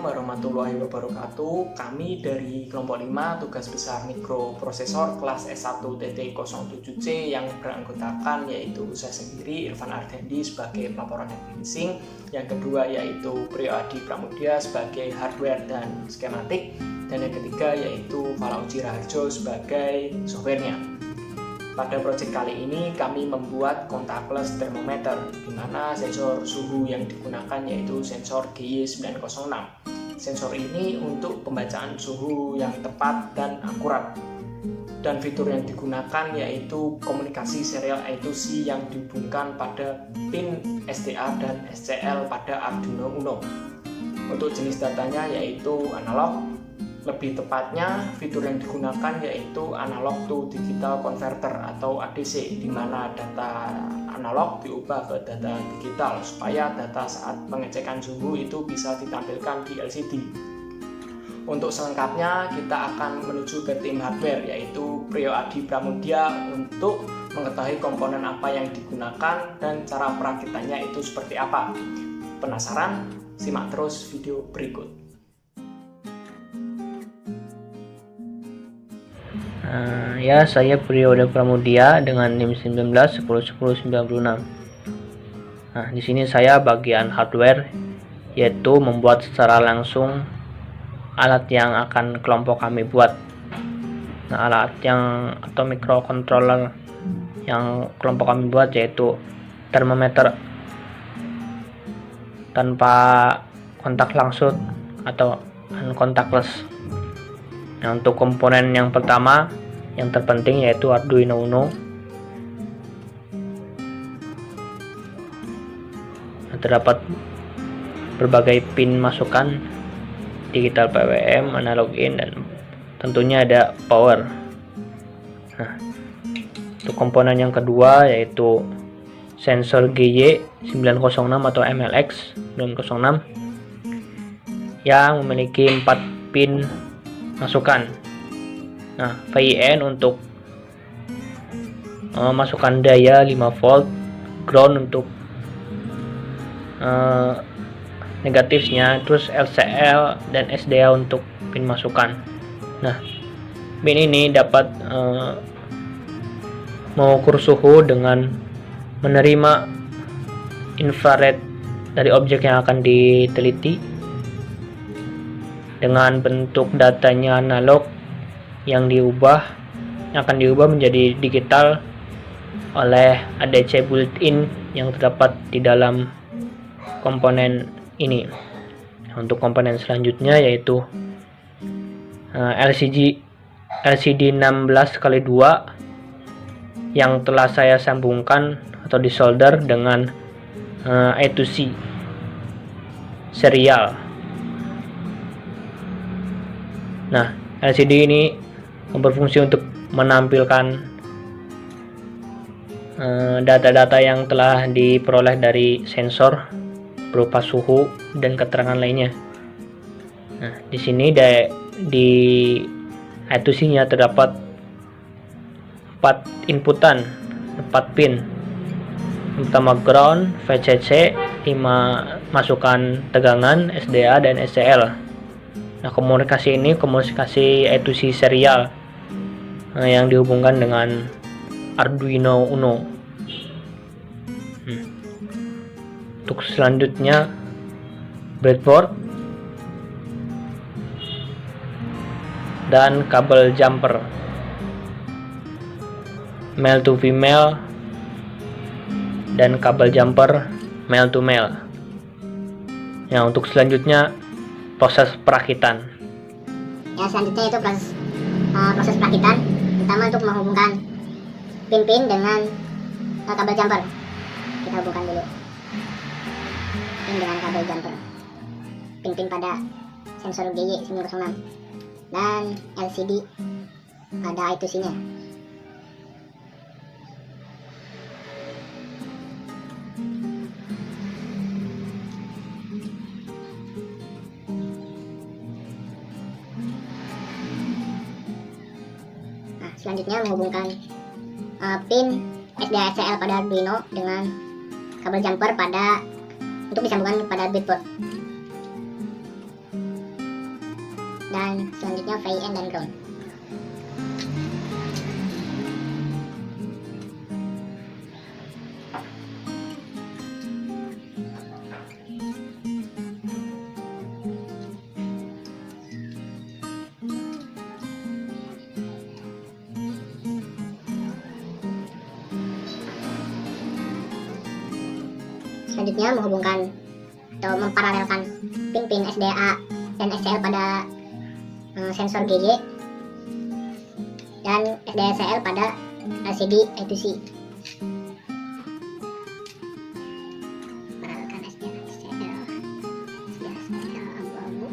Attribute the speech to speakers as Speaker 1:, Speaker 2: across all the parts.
Speaker 1: warahmatullahi wabarakatuh. Kami dari kelompok 5 tugas besar mikroprosesor kelas S1.07C yang beranggotakan yaitu saya sendiri Irfan Ardendi sebagai pelapor dan finishing, yang kedua yaitu Priyo Adi Pramudia sebagai hardware dan skematik, dan yang ketiga yaitu Falauji Raharjo sebagai softwarenya. Pada proyek kali ini kami membuat contactless thermometer, di mana sensor suhu yang digunakan yaitu sensor GY906. Sensor ini untuk pembacaan suhu yang tepat dan akurat. Dan fitur yang digunakan yaitu komunikasi serial I2C yang dihubungkan pada pin SDA dan SCL pada Arduino Uno. Untuk jenis datanya yaitu analog. Lebih tepatnya, fitur yang digunakan yaitu analog to digital converter atau ADC, di mana data analog diubah ke data digital supaya data saat pengecekan suhu itu bisa ditampilkan di LCD. Untuk selengkapnya, kita akan menuju ke tim hardware yaitu Priyo Adi Pramudia untuk mengetahui komponen apa yang digunakan dan cara perakitannya itu seperti apa. Penasaran? Simak terus video berikut.
Speaker 2: Ya, saya Priyo Adi Pramudia dengan NIM 19101096. Nah, di sini saya bagian hardware, yaitu membuat secara langsung alat yang akan kelompok kami buat. Nah, alat yang atau microcontroller yang kelompok kami buat yaitu thermometer tanpa kontak langsung atau uncontactless. Nah, untuk komponen yang pertama yang terpenting yaitu Arduino Uno. Terdapat berbagai pin masukan, digital PWM, analog in, dan tentunya ada power. Nah, untuk komponen yang kedua yaitu sensor GY906 atau MLX 906 yang memiliki 4 pin masukan. Nah, VIN untuk masukkan daya 5V, ground untuk negatifnya, terus LCL dan SDA untuk pin masukan. Nah, pin ini dapat mengukur suhu dengan menerima infrared dari objek yang akan diteliti dengan bentuk datanya analog yang akan diubah menjadi digital oleh ADC built-in yang terdapat di dalam komponen ini. Untuk komponen selanjutnya yaitu LCD 16x2 yang telah saya sambungkan atau disolder dengan I2C serial. Nah, LCD ini berfungsi untuk menampilkan data-data yang telah diperoleh dari sensor berupa suhu dan keterangan lainnya. Nah, di sini di I2C-nya terdapat 4 inputan, 4 pin. Yang pertama ground, VCC, 5 masukan tegangan, SDA dan SCL. Nah, komunikasi ini komunikasi I2C serial yang dihubungkan dengan Arduino Uno. Untuk selanjutnya breadboard dan kabel jumper, male to female, dan kabel jumper male to male. Nah, untuk selanjutnya proses perakitan.
Speaker 3: Ya, selanjutnya itu proses perakitan. Pertama untuk menghubungkan pin-pin dengan kabel jumper. Kita hubungkan dulu pin dengan kabel jumper. Pin-pin pada sensor GY906 dan LCD pada I2C-nya. Selanjutnya menghubungkan pin SDA/SCL pada Arduino dengan kabel jumper untuk disambungkan pada breadboard. dan selanjutnya VIN dan ground. Selanjutnya menghubungkan atau memparalelkan pin SDA dan SCL pada sensor GJ dan SDA-SCL pada LCD I2C. Paralelkan SDA-SCL abu-abu.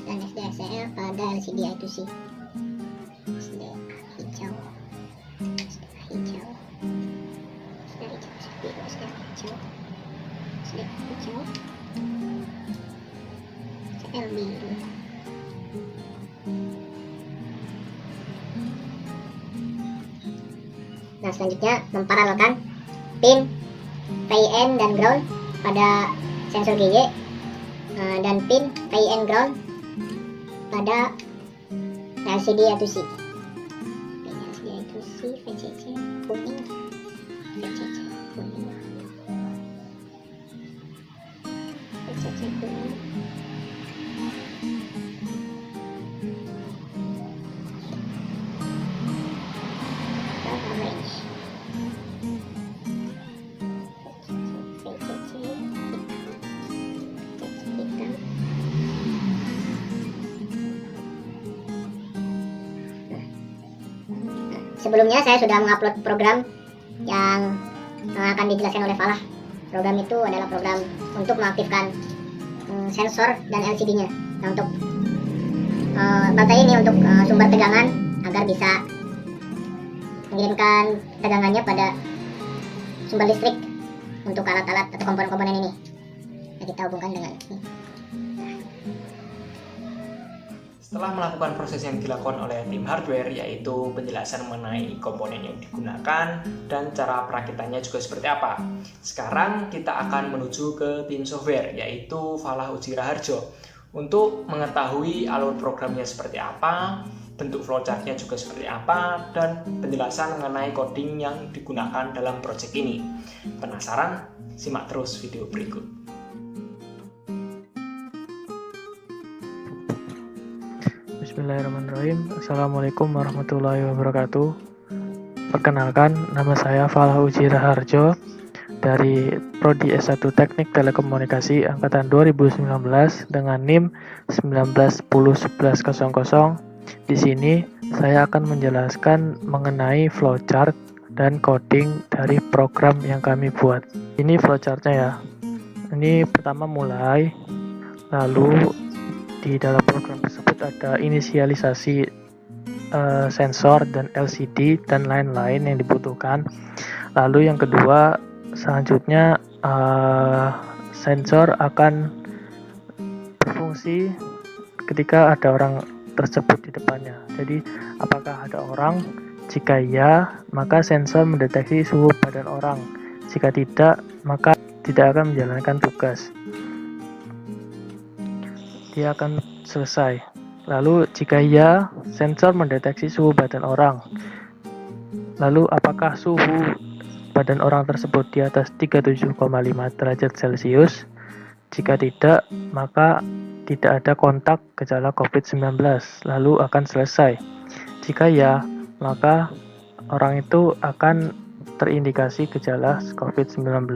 Speaker 3: Dan SDA-SCL pada LCD I2C. SDA hijau, SDA hijau, SDA hijau, biru, SDA hijau, SDA hijau, SDA biru. Nah, selanjutnya memparalelkan pin VIN dan ground pada sensor GJ dan pin VIN ground pada LCD I2C. Pin LCD I2C VCC kuning, VCC kuning, VCC kuning. Orange. VCC hitam. Sebelumnya saya sudah mengupload program yang akan dijelaskan oleh Falah. Program itu adalah program untuk mengaktifkan sensor dan LCD-nya. Nah, untuk baterai ini untuk sumber tegangan agar bisa mengirimkan tegangannya pada sumber listrik untuk alat-alat atau komponen-komponen ini. Nah, kita hubungkan dengan ini.
Speaker 1: Setelah melakukan proses yang dilakukan oleh tim hardware, yaitu penjelasan mengenai komponen yang digunakan dan cara perakitannya juga seperti apa, sekarang kita akan menuju ke tim software, yaitu Falah Uji Raharjo, untuk mengetahui alur programnya seperti apa, bentuk flowchart-nya juga seperti apa, dan penjelasan mengenai coding yang digunakan dalam project ini. Penasaran? Simak terus video berikut.
Speaker 4: Bismillahirrahmanirrahim. Assalamualaikum warahmatullahi wabarakatuh. Perkenalkan, nama saya Falah Uji Raharjo dari Prodi S1 Teknik Telekomunikasi angkatan 2019 dengan NIM 19101100. Di sini saya akan menjelaskan mengenai flowchart dan coding dari program yang kami buat. Ini flowchartnya ya. Ini pertama mulai, lalu di dalam program tersebut ada inisialisasi sensor dan LCD dan lain-lain yang dibutuhkan. Lalu yang kedua, selanjutnya sensor akan berfungsi ketika ada orang tersebut di depannya. Jadi apakah ada orang? Jika iya, maka sensor mendeteksi suhu badan orang. Jika tidak, maka tidak akan menjalankan tugas. Dia akan selesai. Lalu jika iya, sensor mendeteksi suhu badan orang. Lalu apakah suhu badan orang tersebut di atas 37,5 derajat Celcius? Jika tidak, maka tidak ada kontak gejala COVID-19, lalu akan selesai. Jika ya, maka orang itu akan terindikasi gejala COVID-19,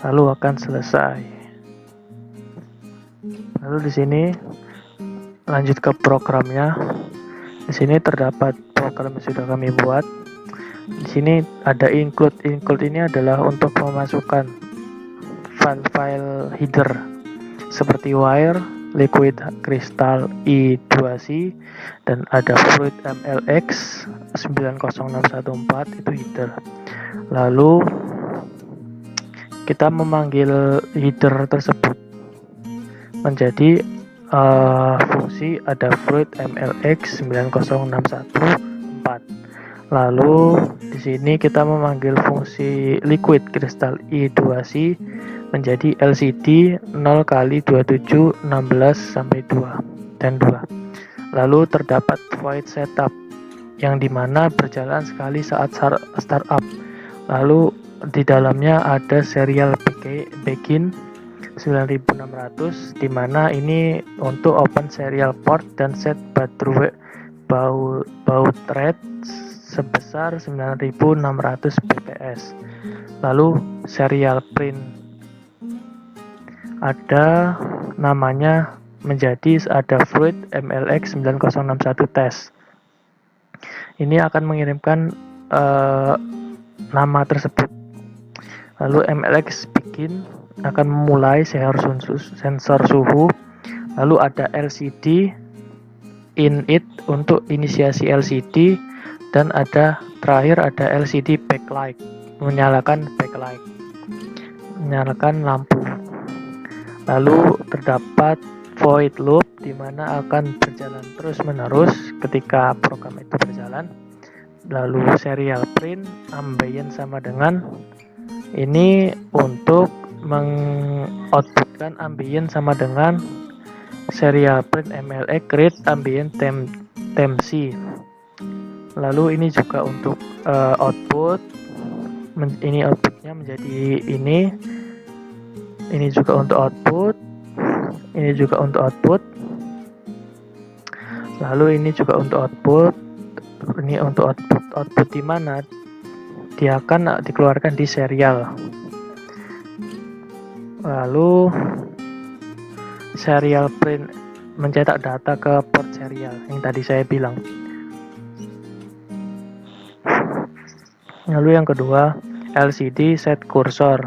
Speaker 4: lalu akan selesai. Lalu di sini lanjut ke programnya. Di sini terdapat program yang sudah kami buat. Di sini ada include. Include ini adalah untuk memasukkan file header seperti wire, liquid crystal I2C, dan ada fluid MLX 90614 itu header. Lalu kita memanggil header tersebut menjadi fungsi ada fluid MLX 90614. Lalu di sini kita memanggil fungsi liquid kristal I2C menjadi LCD 0x27 16 sampai 2 dan 2. Lalu terdapat void setup yang dimana berjalan sekali saat startup. Lalu di dalamnya ada serial begin 9600, dimana ini untuk open serial port dan set baud rate sebesar 9600 bps. Lalu serial print ada namanya menjadi ada fluid MLX 9061 test. Ini akan mengirimkan nama tersebut. Lalu MLX begin akan memulai sensor suhu. Lalu ada LCD init untuk inisiasi LCD, dan terakhir ada LCD backlight, menyalakan lampu. Lalu terdapat void loop di mana akan berjalan terus-menerus ketika program itu berjalan. Lalu serial print ambient sama dengan ini untuk mengoutputkan ambient sama dengan serial print MLX read ambient temp-C. Lalu ini juga untuk output, ini outputnya menjadi ini juga untuk output, ini juga untuk output, lalu ini juga untuk output, ini untuk output di mana dia akan dikeluarkan di serial. Lalu serial print mencetak data ke port serial yang tadi saya bilang. Lalu yang kedua, LCD set cursor,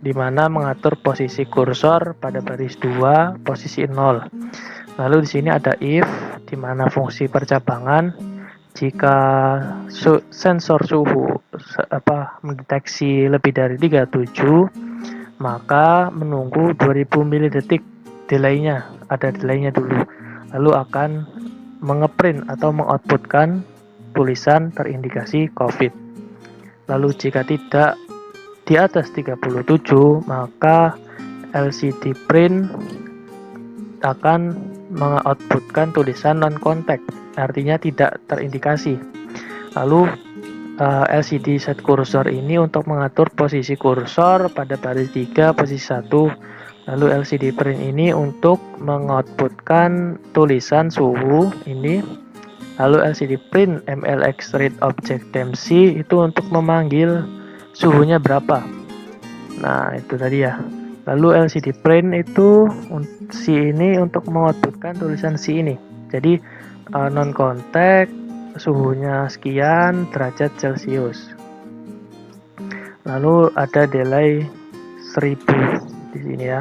Speaker 4: di mana mengatur posisi kursor pada baris 2, posisi 0. Lalu di sini ada if, di mana fungsi percabangan jika sensor suhu mendeteksi lebih dari 37, maka menunggu 2000 mD delaynya, ada delaynya dulu. Lalu akan mengeprint atau mengoutputkan tulisan terindikasi COVID. Lalu jika tidak di atas 37, maka LCD print akan mengoutputkan tulisan non-contact, artinya tidak terindikasi. Lalu LCD set cursor ini untuk mengatur posisi kursor pada baris 3, posisi 1. Lalu LCD print ini untuk mengoutputkan tulisan suhu ini. Lalu LCD print MLX read object temp-C itu untuk memanggil suhunya berapa. Nah, itu tadi ya. Lalu LCD print itu C ini untuk mengoutputkan tulisan C ini. Jadi non contact, suhunya sekian derajat Celcius. Lalu ada delay 1000 di sini ya.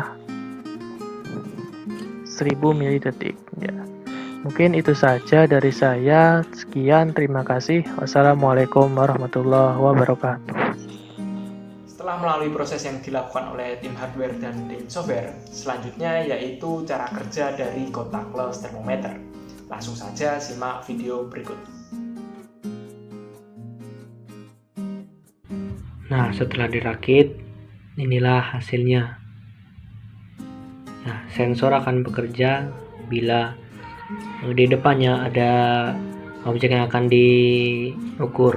Speaker 4: 1000 mD ya. Mungkin itu saja dari saya. Sekian, terima kasih. Wassalamualaikum warahmatullahi wabarakatuh.
Speaker 1: Setelah melalui proses yang dilakukan oleh tim hardware dan tim software, selanjutnya yaitu cara kerja dari contactless thermometer. Langsung saja simak video berikut.
Speaker 2: Nah, setelah dirakit, inilah hasilnya. Nah, sensor akan bekerja bila di depannya ada objek yang akan diukur.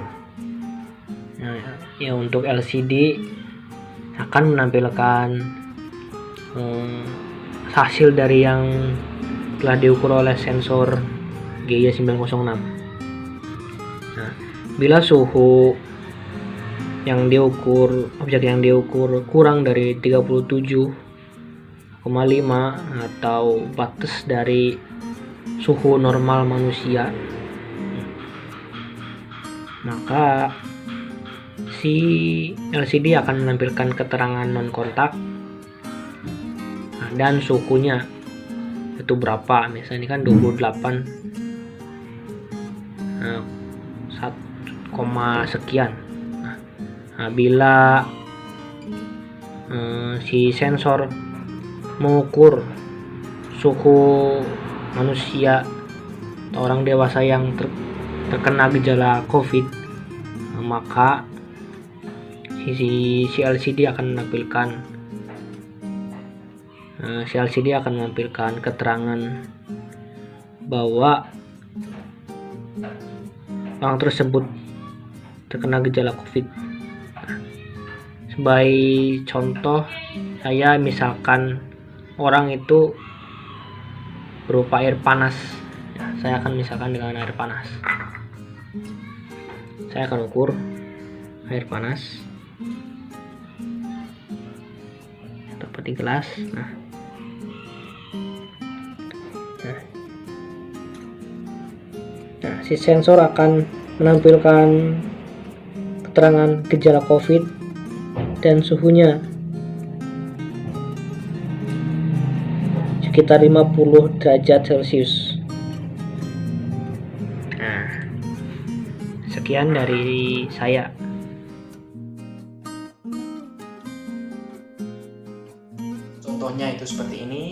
Speaker 2: Nah, ya untuk LCD akan menampilkan hasil dari yang telah diukur oleh sensor GIA 906. Nah, bila suhu yang diukur, objek yang diukur kurang dari 37,5 atau batas dari suhu normal manusia, maka si LCD akan menampilkan keterangan non kontak dan suhunya itu berapa. Misalnya ini kan 28 1, sekian. Nah, bila si sensor mengukur suhu manusia atau orang dewasa yang terkena gejala COVID, maka si LCD akan menampilkan keterangan bahwa orang tersebut terkena gejala COVID. Sebagai contoh, saya misalkan orang itu berupa air panas, saya akan misalkan dengan air panas. Saya akan ukur air panas dapat di gelas. Nah, si sensor akan menampilkan keterangan gejala COVID dan suhunya sekitar 50 derajat Celcius. Nah, sekian dari saya.
Speaker 1: Contohnya itu seperti ini.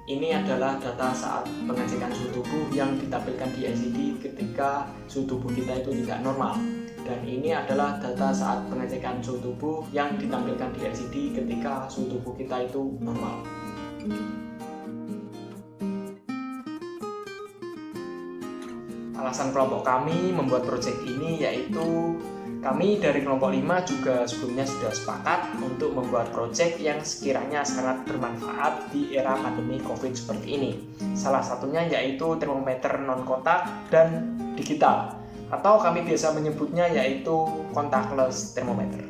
Speaker 1: Ini adalah data saat pengecekan suhu tubuh yang ditampilkan di LCD ketika suhu tubuh kita itu tidak normal. Dan ini adalah data saat pengecekan suhu tubuh yang ditampilkan di LCD ketika suhu tubuh kita itu normal. Alasan kelompok kami membuat proyek ini yaitu kami dari kelompok 5 juga sebelumnya sudah sepakat untuk membuat proyek yang sekiranya sangat bermanfaat di era pandemi COVID seperti ini. Salah satunya yaitu termometer non-kontak dan digital, atau kami biasa menyebutnya yaitu contactless thermometer.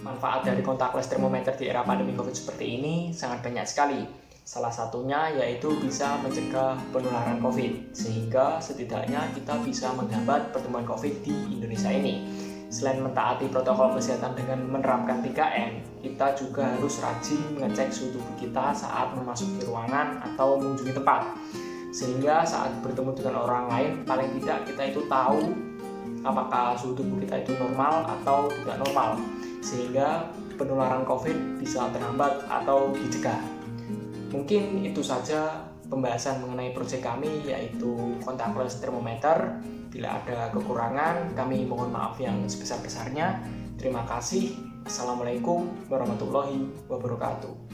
Speaker 1: Manfaat dari contactless thermometer di era pandemi COVID seperti ini sangat banyak sekali. Salah satunya yaitu bisa mencegah penularan COVID, sehingga setidaknya kita bisa menghambat pertumbuhan COVID di Indonesia ini. Selain mentaati protokol kesehatan dengan menerapkan 3M, kita juga harus rajin mengecek suhu tubuh kita saat memasuki ruangan atau mengunjungi tempat. Sehingga saat bertemu dengan orang lain, paling tidak kita itu tahu apakah suhu tubuh kita itu normal atau tidak normal, sehingga penularan COVID bisa terhambat atau dicegah. Mungkin itu saja pembahasan mengenai proyek kami yaitu contactless thermometer. Bila ada kekurangan, kami mohon maaf yang sebesar-besarnya. Terima kasih. Assalamualaikum warahmatullahi wabarakatuh.